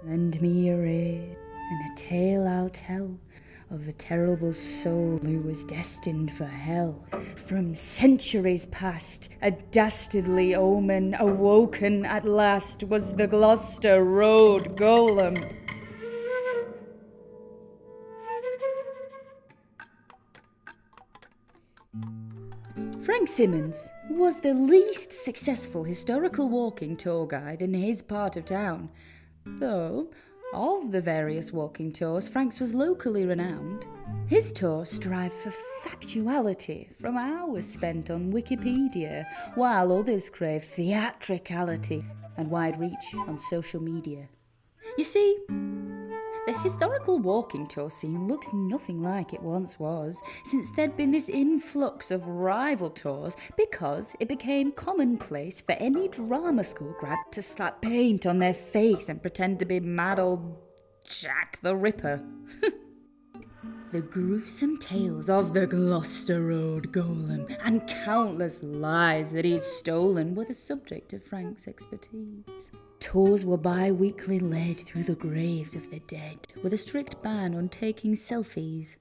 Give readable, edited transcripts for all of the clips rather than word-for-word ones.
Lend me your ear, and a tale I'll tell of a terrible soul who was destined for hell. From centuries past, a dastardly omen, awoken at last, was the Gloucester Road Golem. Frank Simmons was the least successful historical walking tour guide in his part of town, though of the various walking tours, Frank's was locally renowned. His tour strived for factuality from hours spent on Wikipedia, while others craved theatricality and wide reach on social media. You see, the historical walking tour scene looks nothing like it once was, since there'd been this influx of rival tours because it became commonplace for any drama school grad to slap paint on their face and pretend to be mad old Jack the Ripper. The gruesome tales of the Gloucester Road Golem and countless lives that he'd stolen were the subject of Frank's expertise. Tours were bi-weekly led through the graves of the dead, with a strict ban on taking selfies.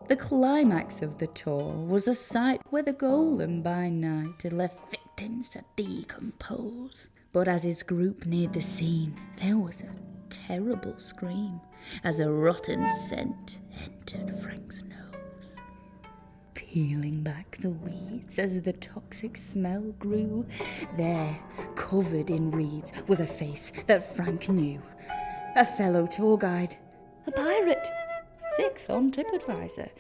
The climax of the tour was a sight where the golem by night had left victims to decompose. But as his group neared the scene, there was a terrible scream as a rotten scent entered Frank's nose. Peeling back the weeds as the toxic smell grew, there, covered in reeds, was a face that Frank knew. A fellow tour guide. A pirate. 6th on TripAdvisor.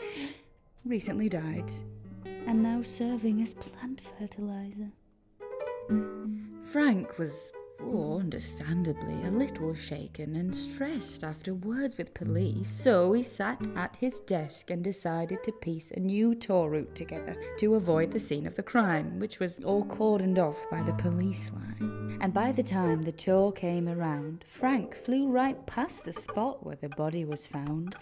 Recently died, and now serving as plant fertilizer. Frank was, understandably, a little shaken and stressed after words with police, so he sat at his desk and decided to piece a new tour route together to avoid the scene of the crime, which was all cordoned off by the police line. And by the time the tour came around, Frank flew right past the spot where the body was found,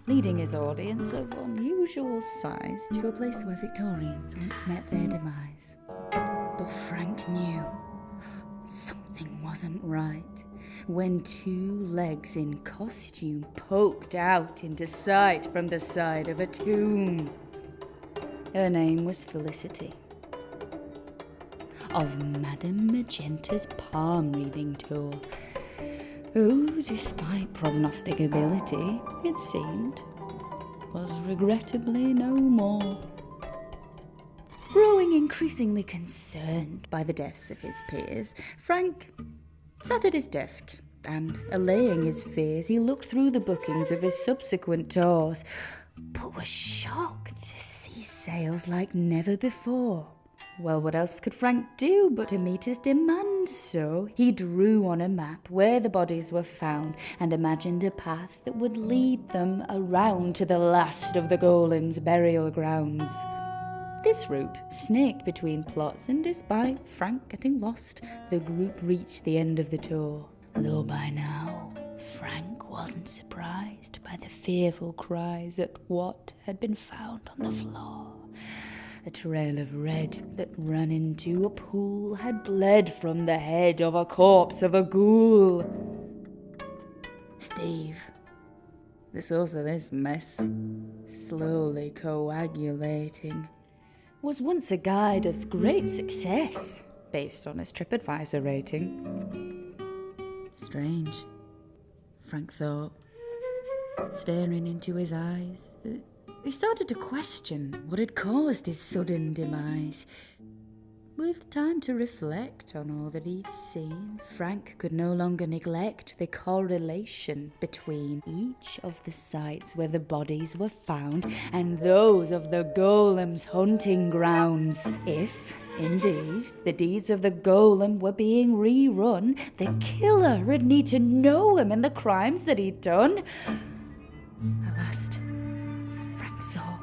leading his audience of unusual size to a place where Victorians once met their demise. But Frank knew something wasn't right when 2 legs in costume poked out into sight from the side of a tomb. Her name was Felicity, of Madame Magenta's palm reading tour, who, despite prognosticability, it seemed, was regrettably no more. Growing increasingly concerned by the deaths of his peers, Frank sat at his desk and, allaying his fears, he looked through the bookings of his subsequent tours, but was shocked to see sales like never before. Well, what else could Frank do but to meet his demands? So he drew on a map where the bodies were found and imagined a path that would lead them around to the last of the golem's burial grounds. This route snaked between plots, and despite Frank getting lost, the group reached the end of the tour. Though by now, Frank wasn't surprised by the fearful cries at what had been found on the floor. A trail of red that ran into a pool had bled from the head of a corpse of a ghoul. Steve, the source of this mess, slowly coagulating, was once a guide of great success, based on his TripAdvisor rating. Strange, Frank thought, staring into his eyes. He started to question what had caused his sudden demise. With time to reflect on all that he'd seen, Frank could no longer neglect the correlation between each of the sites where the bodies were found and those of the golem's hunting grounds. If, indeed, the deeds of the golem were being rerun, the killer would need to know him and the crimes that he'd done. At last, Frank saw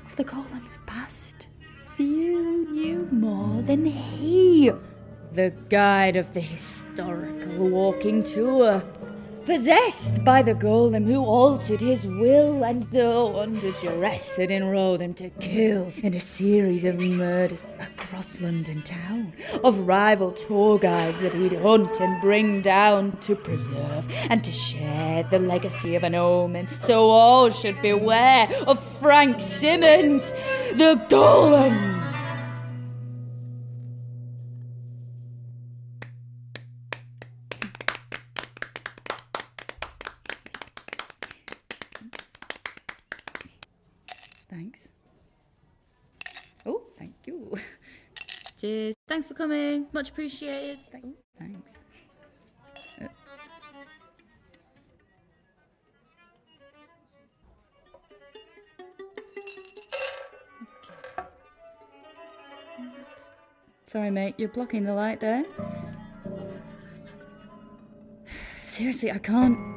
of the golem's past. Few knew more than he, the guide of the historical walking tour. possessed by the golem who altered his will and though under duress had enrolled him to kill in a series of murders across London town, of rival tour guides that he'd hunt and bring down to preserve and to share the legacy of an omen, so all should beware of Frank Simmons, the golem. Thanks. Oh, thank you. Cheers. Thanks for coming. Much appreciated. Thanks. Sorry, mate. You're blocking the light there. Seriously, I can't.